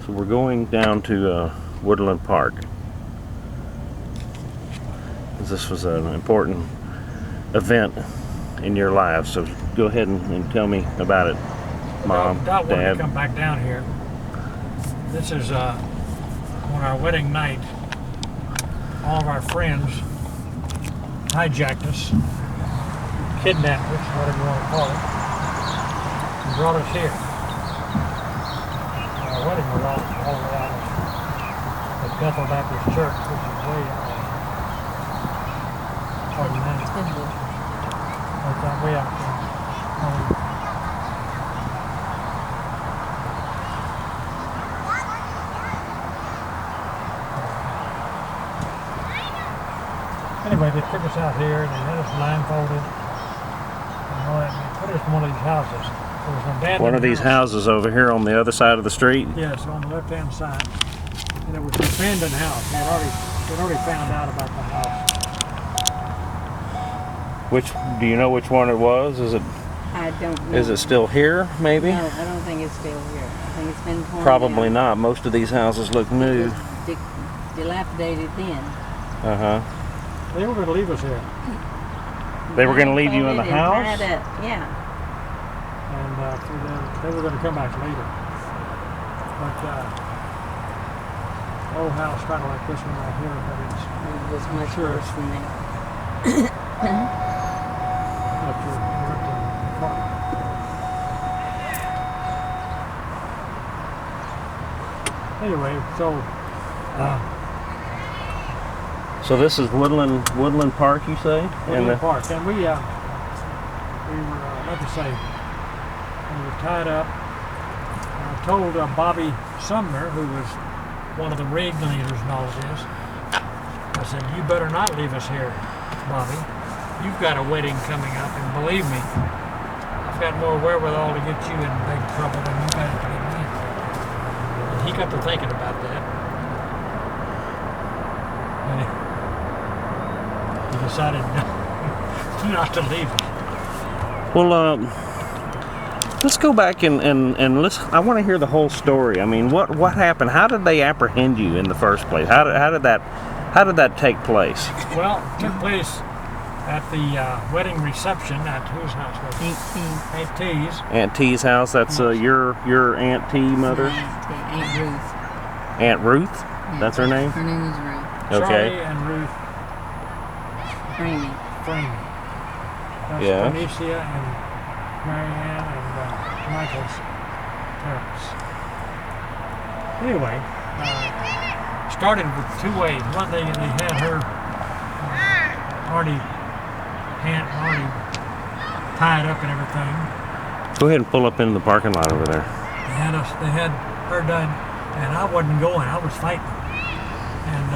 So we're going down to Woodland Park. This was an important event in your life, so go ahead and tell me about it, Mom, Dad wanted Dad. to come back down here. This is on our wedding night. All of our friends hijacked us, kidnapped us, whatever you want to call it, and brought us here. Our wedding was all around the Bethel Baptist Church, which is way out. Pardon me. It's way out there. Anyway, they took us out here and they had us blindfolded and all that, and they put us in one of these houses. It was an abandoned One of these house. houses over here on the other side of the street? Yes, on the left-hand side. And it was an abandoned house. They'd already found out about the house. Do you know which one it was? Is it? I don't know. Is it still here, maybe? No, I don't think it's still here. I think it's been torn Probably down. not. Most of these houses look new. It was dilapidated then. Uh-huh. They were going to leave us here. They were going to leave you in the Blindfolded house? and tied up, yeah. And so they were going to come back later. But the old house, kind of like this one right here, but it's It was much Sure. worse than that. up here. Anyway, So this is Woodland Park, you say? Woodland Park, and we were, like I say, we were tied up. I told Bobby Sumner, who was one of the ringleaders in all this, I said, "You better not leave us here, Bobby. You've got a wedding coming up, and believe me, I've got more wherewithal to get you in big trouble than you got to get me in." And he got to thinking about that. And he decided not to leave us. Well, let's go back and let's. I want to hear the whole story. I mean, what happened? How did they apprehend you in the first place? How did that take place? Well, it took place at the wedding reception at whose house was it? Aunt T's. Aunt T's house. That's your Aunt T mother. Aunt Ruth. Aunt Ruth. That's her name. Her name was Ruth. Okay. Charlie and Ruth Framing. Framing. That's Yeah. Benicia and Marianne and Michael's parents. Anyway, started with two ways. One thing, they had her already tied up and everything. Go ahead and pull up into the parking lot over there. They had her done, and I wasn't going. I was fighting. And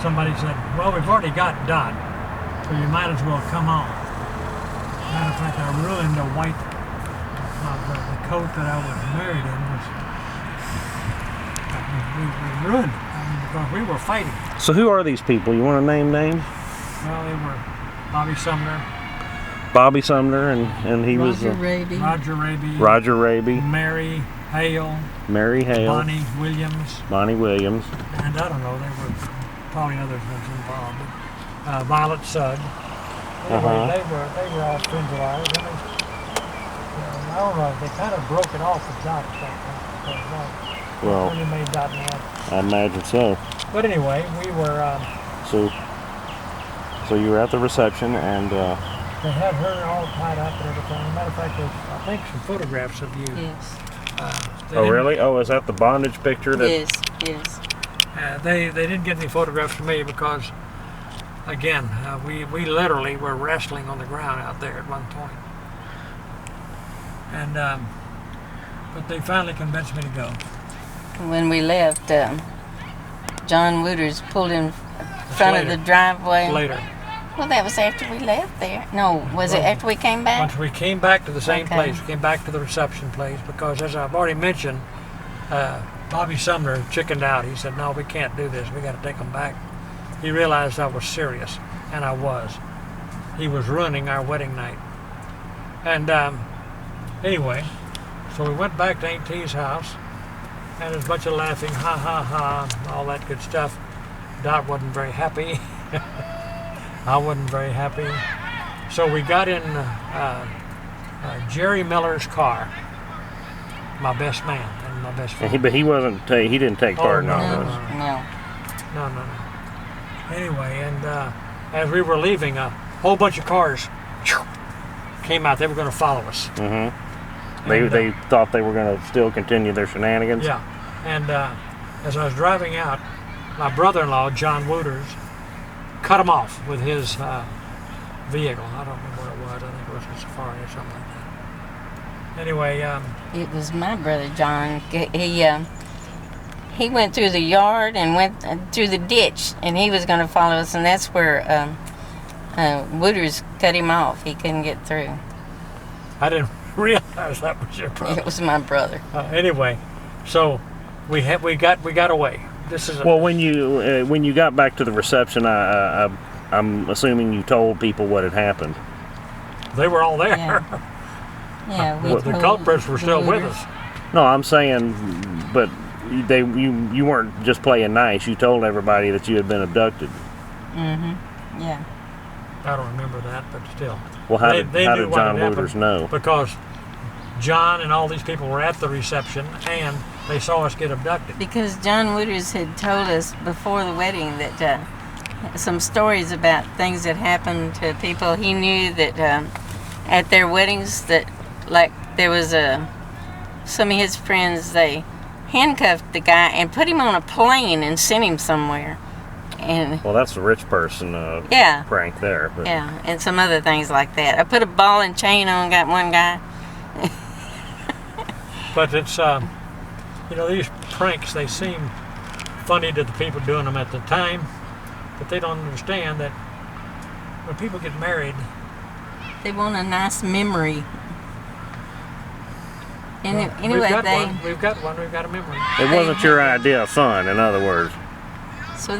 somebody said, "Well, we've already got Dot, so you might as well come on." Matter of fact, I ruined the white, the coat that I was married in we ruined it. I mean, because we were fighting. So who are these people? You want to name names? Well, they were Bobby Sumner, Bobby Sumner, and he was Roger Raby. Roger Raby, Mary Hale, Mary Hale, Bonnie Williams, Bonnie Williams. and I don't know, there were probably others was involved. Violet Sugg. Anyway, they were all friends of ours. And I don't know, they kind of broke it off with Dot at that point. Well, Really made Dot mad. I imagine so. But anyway, we were, So you were at the reception, and they had her all tied up and everything. As a matter of fact, there's, I think, some photographs of you. Yes. They oh didn't- really? Oh, is that the bondage picture? That Yes. Yes. They didn't get any photographs of me because, again, we literally were wrestling on the ground out there at one point. And but they finally convinced me to go. When we left, John Wooters pulled in front of later. the driveway. Later, Well, that was after we left there. No, was it after we came back? once we came back to the same Okay. place, we came back to the reception place because, as I've already mentioned, Bobby Sumner chickened out. He said, "No, we can't do this. We got to take them back." He realized I was serious, and I was. He was ruining our wedding night. And anyway, so we went back to Aunt T's house, and there's a bunch of laughing, ha ha ha, all that good stuff. Dot wasn't very happy. I wasn't very happy. So we got in Jerry Miller's car, my best man and my best friend. But he wasn't. He didn't take part in all no, this. No. Anyway, and as we were leaving, a whole bunch of cars came out. They were going to follow us. Mm-hmm. And, They thought they were going to still continue their shenanigans. Yeah, and as I was driving out, my brother-in-law, John Wooters, cut him off with his vehicle. I don't remember what it was. I think it was a Safari or something like that. Anyway, It was my brother John. He went through the yard and went through the ditch, and he was going to follow us, and that's where Wooters cut him off. He couldn't get through. I didn't realize that was your brother. It was my brother. Anyway, so we got away. This is Well, when you got back to the reception, I'm assuming you told people what had happened. they were all there. Yeah, we The told culprits were the still with Wooters. us. No, I'm saying, but you weren't just playing nice. You told everybody that you had been abducted. Mm-hmm. Yeah. I don't remember that, but still. Well, how They did knew what John had happened Wooters know? Because John and all these people were at the reception, and they saw us get abducted. Because John Wooters had told us before the wedding that some stories about things that happened to people. He knew that at their weddings that, like, there was some of his friends, they handcuffed the guy and put him on a plane and sent him somewhere. And Well, that's a rich person yeah, prank there. But. yeah, and some other things like that. I put a ball and chain on, got one guy. But it's, these pranks, they seem funny to the people doing them at the time, but they don't understand that when people get married, They want a nice memory. well, Anyway, we've got one, we've got a memory. It wasn't your idea of fun, in other words. so